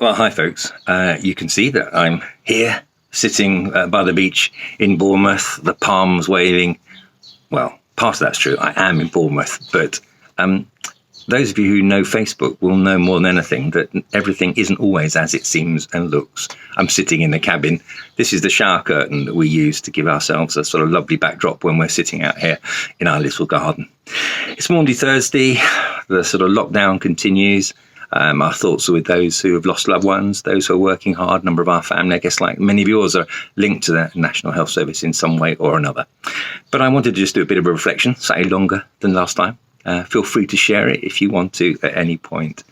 Well, hi, folks. You can see that I'm here sitting by the beach in Bournemouth, the palms waving. Well, part of that's true. I am in Bournemouth, but those of you who know Facebook will know more than anything that everything isn't always as it seems and looks. I'm sitting in the cabin. This is the shower curtain that we use to give ourselves a sort of lovely backdrop when we're sitting out here in our little garden. It's Maundy Thursday. The sort of lockdown continues. Our thoughts are with those who have lost loved ones, those who are working hard. A number of our family, I guess like many of yours, are linked to the National Health Service in some way or another. But I wanted to just do a bit of a reflection, slightly longer than last time. Feel free to share it if you want to at any point.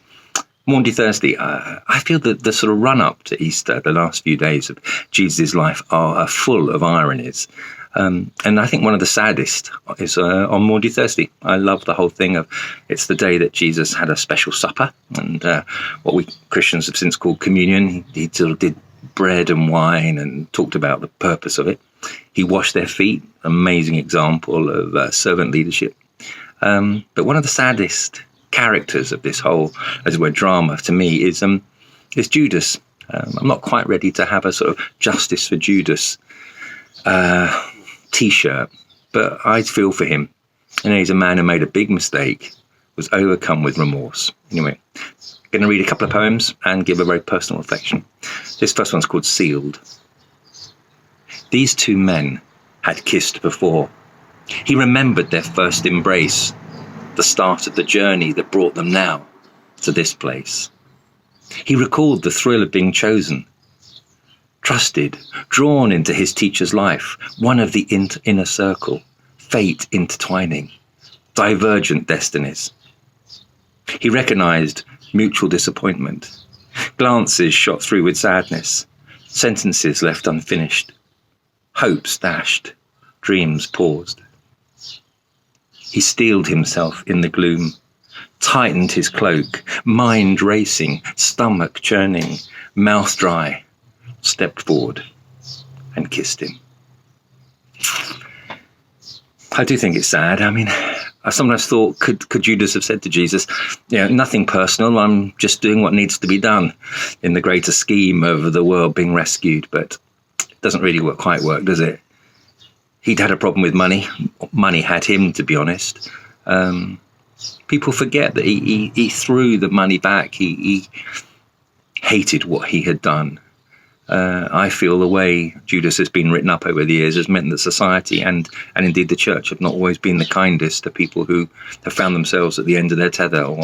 Maundy Thursday, I feel that the sort of run-up to Easter, the last few days of Jesus' life, are full of ironies. And I think one of the saddest is on Maundy Thursday. I love the whole thing of it's the day that Jesus had a special supper, and what we Christians have since called communion. He sort of did bread and wine and talked about the purpose of it. He washed their feet, amazing example of servant leadership. But one of the saddest characters of this whole, as it were, drama to me is Judas. I'm not quite ready to have a sort of justice for Judas T-shirt, but I feel for him. He's a man who made a big mistake, was overcome with remorse. Anyway, going to read a couple of poems and give a very personal reflection. This first one's called Sealed. These two men had kissed before. He remembered their first embrace, the start of the journey that brought them now to this place. He recalled the thrill of being chosen, trusted, drawn into his teacher's life, one of the inner circle, fate intertwining, divergent destinies. He recognized mutual disappointment, glances shot through with sadness, sentences left unfinished, hopes dashed, dreams paused. He steeled himself in the gloom, tightened his cloak, mind racing, stomach churning, mouth dry, stepped forward and kissed him. I do think it's sad. I mean, I sometimes thought, could Judas have said to Jesus, nothing personal, I'm just doing what needs to be done in the greater scheme of the world being rescued. But it doesn't really quite work, does it? He'd had a problem with money. Money had him, to be honest. People forget that he threw the money back. He hated what he had done. I feel the way Judas has been written up over the years has meant that society and indeed the church have not always been the kindest to people who have found themselves at the end of their tether or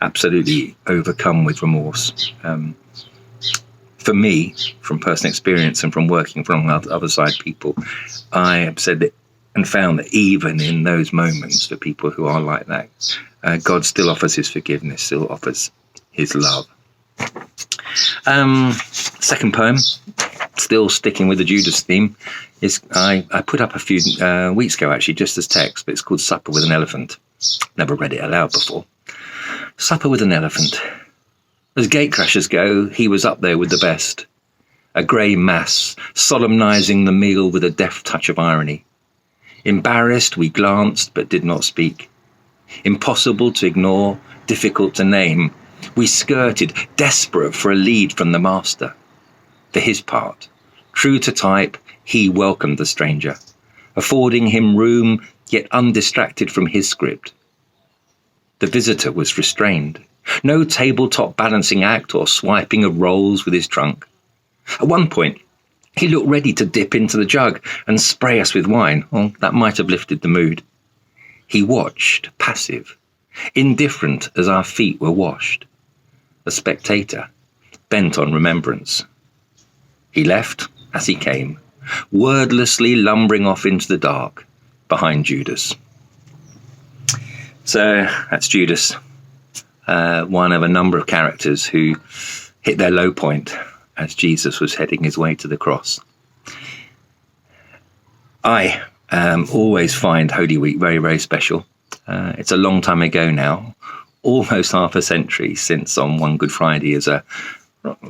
absolutely overcome with remorse. For me, from personal experience and from working from other side people, I have said that and found that even in those moments for people who are like that, God still offers his forgiveness, still offers his love. Second poem, still sticking with the Judas theme, is I put up a few weeks ago, actually, just as text, but it's called Supper with an Elephant. Never read it aloud before. Supper with an Elephant. As gatecrashers go, he was up there with the best. A grey mass, solemnising the meal with a deft touch of irony. Embarrassed, we glanced but did not speak. Impossible to ignore, difficult to name. We skirted, desperate for a lead from the master. For his part, true to type, he welcomed the stranger, affording him room, yet undistracted from his script. The visitor was restrained. No tabletop balancing act or swiping of rolls with his trunk. At one point, he looked ready to dip into the jug and spray us with wine. Well, that might have lifted the mood. He watched, passive, indifferent as our feet were washed. A spectator, bent on remembrance. He left as he came, wordlessly lumbering off into the dark behind Judas. So that's Judas, one of a number of characters who hit their low point as Jesus was heading his way to the cross. I always find Holy Week very, very special. It's a long time ago now, almost half a century since on one Good Friday, as a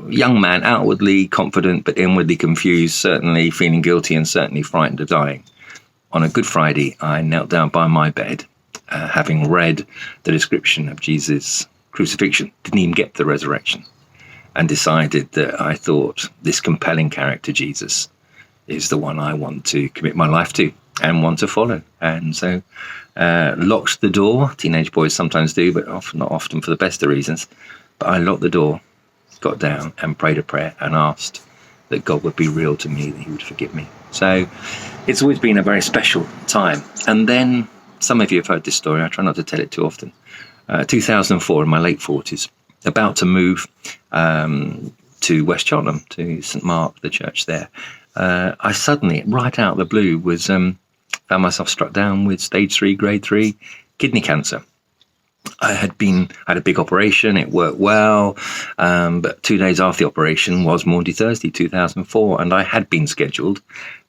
young man, outwardly confident but inwardly confused, certainly feeling guilty and certainly frightened of dying. On a Good Friday, I knelt down by my bed, having read the description of Jesus' crucifixion, didn't even get to the resurrection, and decided that I thought this compelling character, Jesus, is the one I want to commit my life to and want to follow. And so locked the door. Teenage boys sometimes do, but not often for the best of reasons. But I locked the door, got down and prayed a prayer and asked that God would be real to me, that he would forgive me. So it's always been a very special time. And then some of you have heard this story. I try not to tell it too often. 2004, in my late 40s, about to move to West Cheltenham, to St Mark, the church there. I suddenly, right out of the blue, was found myself struck down with stage 3, grade 3 kidney cancer. I had a big operation. It worked well, but 2 days after the operation was Maundy Thursday 2004, and I had been scheduled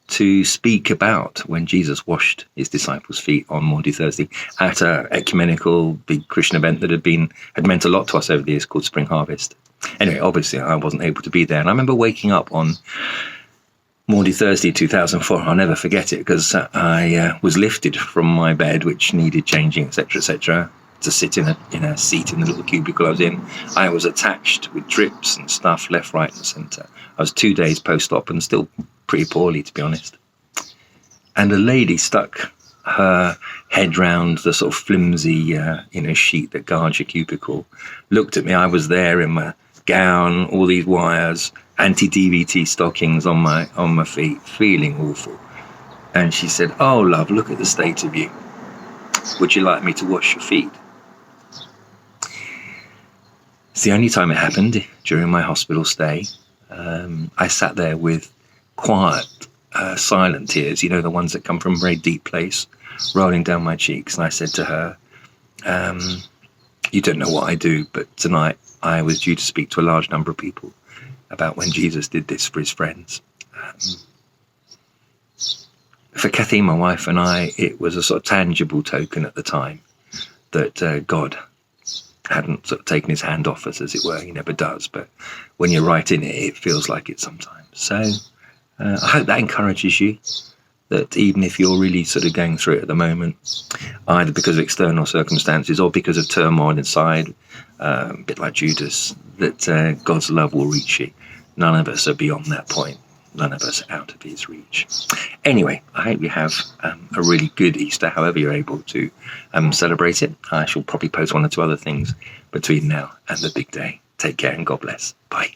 to speak about when Jesus washed his disciples' feet on Maundy Thursday at an ecumenical big Christian event that had meant a lot to us over the years, called Spring Harvest. Anyway, obviously I wasn't able to be there, and I remember waking up on Maundy Thursday 2004. I'll never forget it, because I was lifted from my bed, which needed changing, etc., to sit in a seat in the little cubicle I was in. I was attached with drips and stuff left, right and centre. I was 2 days post-op and still pretty poorly, to be honest. And a lady stuck her head round the sort of flimsy sheet that guards your cubicle, looked at me. I was there in my gown, all these wires, anti-DVT stockings on my feet, feeling awful. And she said, "Oh, love, look at the state of you. Would you like me to wash your feet?" It's the only time it happened during my hospital stay. I sat there with quiet, silent tears, the ones that come from a very deep place, rolling down my cheeks. And I said to her, "You don't know what I do, but tonight I was due to speak to a large number of people about when Jesus did this for his friends." For Kathy, my wife, and I, it was a sort of tangible token at the time that God hadn't sort of taken his hand off us, as it were. He never does, but when you're right in it, it feels like it sometimes. So I hope that encourages you, that even if you're really sort of going through it at the moment, either because of external circumstances or because of turmoil inside, a bit like Judas, that God's love will reach you. None of us are beyond that point. None of us are out of his reach. Anyway, I hope you have a really good Easter, however you're able to celebrate it. I shall probably post 1 or 2 other things between now and the big day. Take care and God bless. Bye.